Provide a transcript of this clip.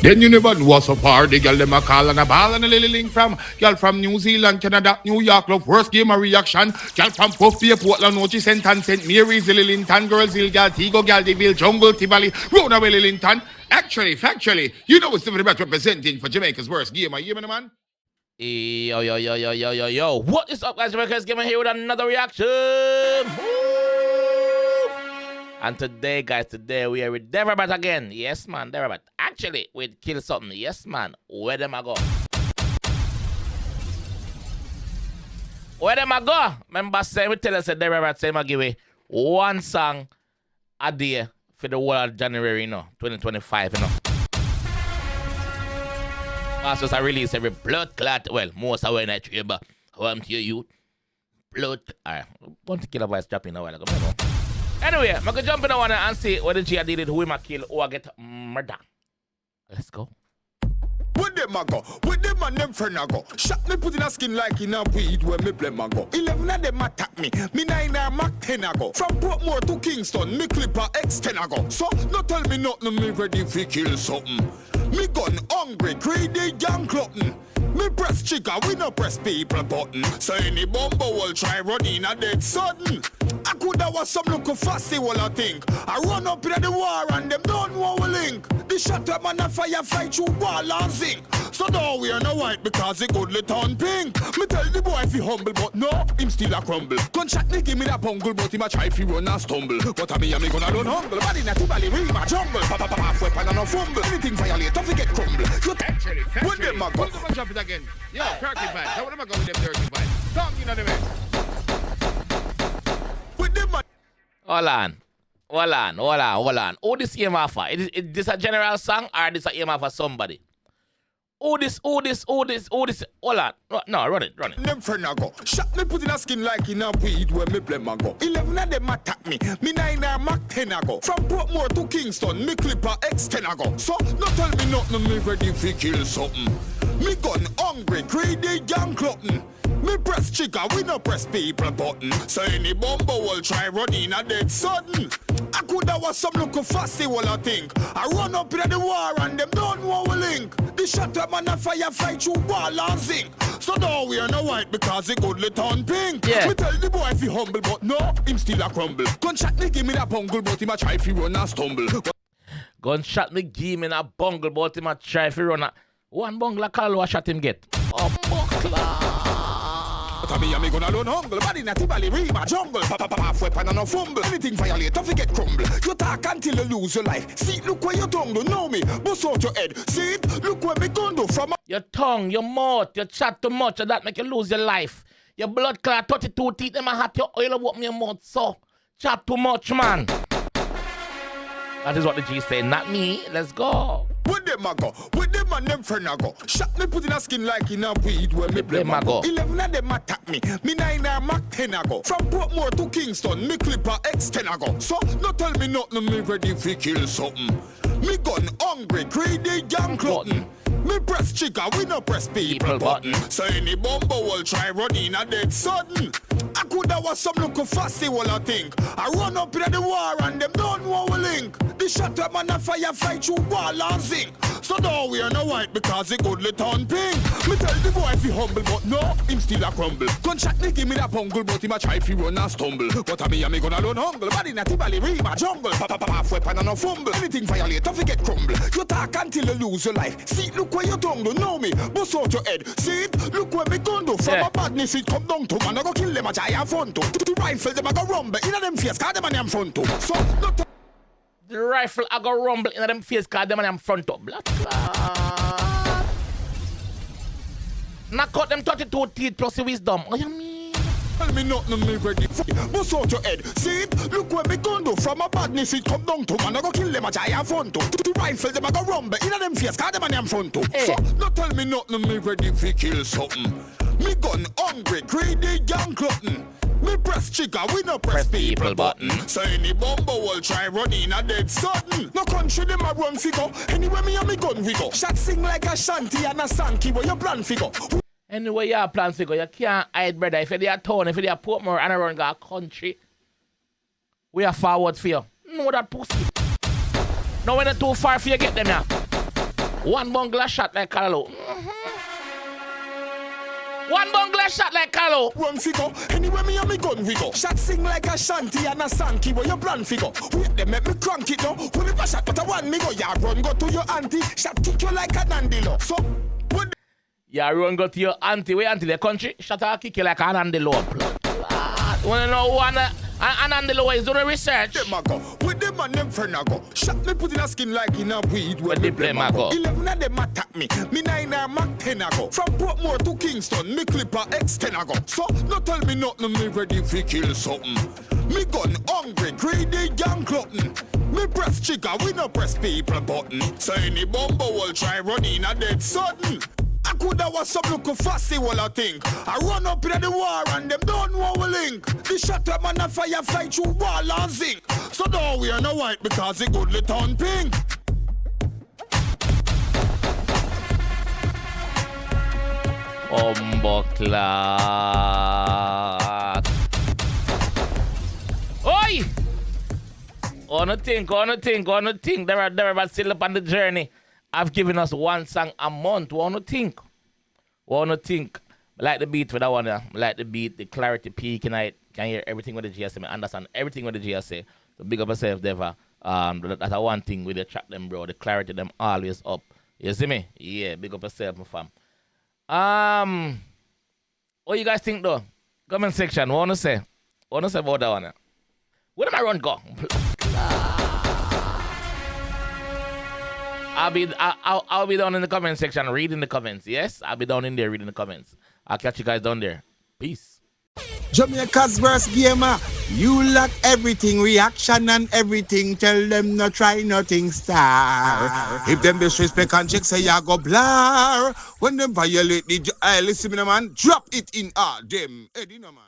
Then you never know what's so far. The girl them a call and a ball and a lily link from girl from New Zealand, Canada, New York, love worst game of reaction. Girl from Puffy, Portland, Nochi, St. Ann, St. Mary's, Lily Linton, Girls Hill, Gal, Tigo, Gal, Deville, Jungle, Tivoli, Rona, Lily Linton. Actually, factually, you know it's Deva Bratt representing for Jamaica's worst game. Are you hearing me, man? Yo. What is up, guys? JAMAICA'S coming here with another reaction. And today, guys, we are with Deva Bratt again. Yes, man, Deva Bratt. Actually, with 𝐑𝐂𝐂𝐓𝐈𝐎𝐍. Yes, man. Where them I go? Where them I go? Remember, say we tell us that Deva Bratt say I give away one song a day for the whole of January, 2025, Masters are release every blood clot. Well, most are when I trade, but I want to hear you. Blood. Alright, want to kill a voice dropping a while ago. Anyway, I'm going to jump in one and see what the G did it, who him a kill, or get murder. Let's go. With them I go, with them and them friend I go. Shot me put in a skin like in a weed when me blame I go. 11 of them attack me, me 9 a Mac 10 I go. From Portmore to Kingston, me clipper X10 I go. So, no tell me nothing, me ready for kill something. Me gun hungry, greedy, young glutton. Me press trigger, we no press people button. So any bumbo will try running a dead sudden. I coulda was some look fasty while I think. I run up in the war and them don't know we link. The shot them and a firefight through wall and zinc. So now we are no white because he goodly turn pink. Me tell the boy if he humble but no, him still a crumble. Gunshot me give me that bungle but him a try fi run and stumble. But me gonna run humble. Body not to bally ring my jungle. Half weapon and a fumble. Anything violate, don't forget crumble. You Actually, with them a go. Jump it again. Yo, Perky Band. How am I going with them dirty band? Tongue in the man. With them a Hold on. Who this aim off for? Is this a general song or this a aim off for somebody? Who this? Hold on. No, run it. them friend I go. Shot me put in a skin like in a weed when me blame I go. 11 of them attack me, me 9 a Mac 10 I go. From Portmore to Kingston, me clipper X10 I go. So, no tell me nothing, me ready for kill something. Me gun hungry, greedy, young glutton. Me press trigger, we no press people button. So any bumbo will try running a dead sudden. I coulda was some look fasty while I think. I run up in the war and them don't know we link. The shot them and a firefight through wall and zinc. So now we are no white because he goodly turn pink. Yeah. Me tell the boy if he humble but no, him still a crumble. Gunshot me give me that bungle but him a try fi run and stumble. Gunshot me give me a bungle but him a try fi run a... One bungle a call what shot him get. Oh, buckler. But me gonna run humble. Body not to bally ring my jungle. Half weapon and a fumble. Anything violate, don't forget crumble. You talk until you lose your life. See, look where your tongue do know me. Bust out your head. See it? Look where me gun do from. Your tongue, your mouth, you chat too much, and that make you lose your life. Your blood clot, 32 teeth, them a hat your oil up me your mouth, so chat too much, man. That is what the G say, not me. Let's go. With them I go, with them and them friend I go. Shot me put in a skin like in a weed when me blame I go. 11 of them attack me, me 9 a Mac 10 I go. From Portmore to Kingston, me clipper X10 I go. So, no tell me nothing, me ready for kill something. Me gun hungry, greedy, young glutton. Me press trigger, we no press people button. So any bumbo will try running a dead sudden. I coulda was some look fasty while I think. I run up in the war and them don't know we link. The shot them and a firefight through wall and zinc. So now we are no white because he goodly turn pink. Me tell the boy if he humble but no, him still a crumble. Gunshot me give me that bungle but him a try fi run and stumble. But me gonna run humble. Body not to bally ring my jungle. Half weapon and a fumble. Anything violate, don't forget crumble. You talk until you lose your life. See, look where your tongue do know me. Bust out your head. See it? Look where me gun do. From a badness it come down to. Man I go kill them a giant front to. The rifle them a go rumble. Inna them face cause them a them front to. So, no The rifle I go rumble in them face cause them and them front up. Blood clot. Knock out them 32 teeth plus the wisdom. Oh, you mean? tell me nothing, me ready. Bust out your head. See it? Look where me gun do. From a badness it come down to. Man I go kill them a giant front to. The rifle them a go rumble. Inna them face cause them and them front to. Hey. So, no tell me nothing, me ready fi kill something. Me gun hungry, greedy, young glutton. Me press trigger, we no press people button. So any bumbo will try running a dead sudden. No country them a run figure. Anyway me and me gun we go. Shot sing like a shanty and a sanky where you plan figure. Anyway, you plan figure, you can't hide, brother. If you're a town, if you're a Portmore and around a country, we are forward for you. Know that pussy. No, we're not too far for you get them now. One bungler shot like Carlo. One bungler shot like Carlo. Run figure, anywhere me and me gun we go. Shot sing like a shanty and a sanky, where your brand figure. Wait, they make me crank it now. When me pass shot, but I want me go. Yeah, run go to your auntie. Shot kick you like a nandilo. So, what? Yeah, run go to your auntie. Where auntie the country? Shot her kick you like an andelo. Wanna know one? An andelo is doing research. Them a go. With them and them friend a go. Shot me put in a skin like in a weed. Where they play my go. 11 of them attack me. Me 9 a Mac 10 a go. From Portmore to Kingston, me clipper X10 a go. So, no tell me nothing, me ready fi kill something. Me gun hungry, greedy, young glutton. Me press trigger, we no press people button. So any bumbo will try run in a dead sudden. I coulda was some look fussy, what I think. I run up in the war and them don't know we link. The shot them and the fire fight through wall and zinc. So don't wear no white because it goodly turn pink. Clock. Oi! Wanna think. They're about still up on the journey. I've given us one song a month. Wanna think. I like the beat for that one. I like the beat, the clarity peak, and I can hear everything with the GSM. I understand everything with the GSM. So big up yourself, Deva. That's one thing with the track them, bro. The clarity them always up. You see me? Yeah, big up yourself, my fam. What you guys think though? Comment section. What wanna say? What wanna say about that one? Where did my run go? I'll be down in the comment section reading the comments. Yes, I'll be down in there reading the comments. I'll catch you guys down there. Peace. Jamaica's verse gamer. You lack everything, reaction and everything. Tell them no try nothing star. If them disrespect and check say ya go blur. When them violate the listen me man, drop it in them. Eddie no man.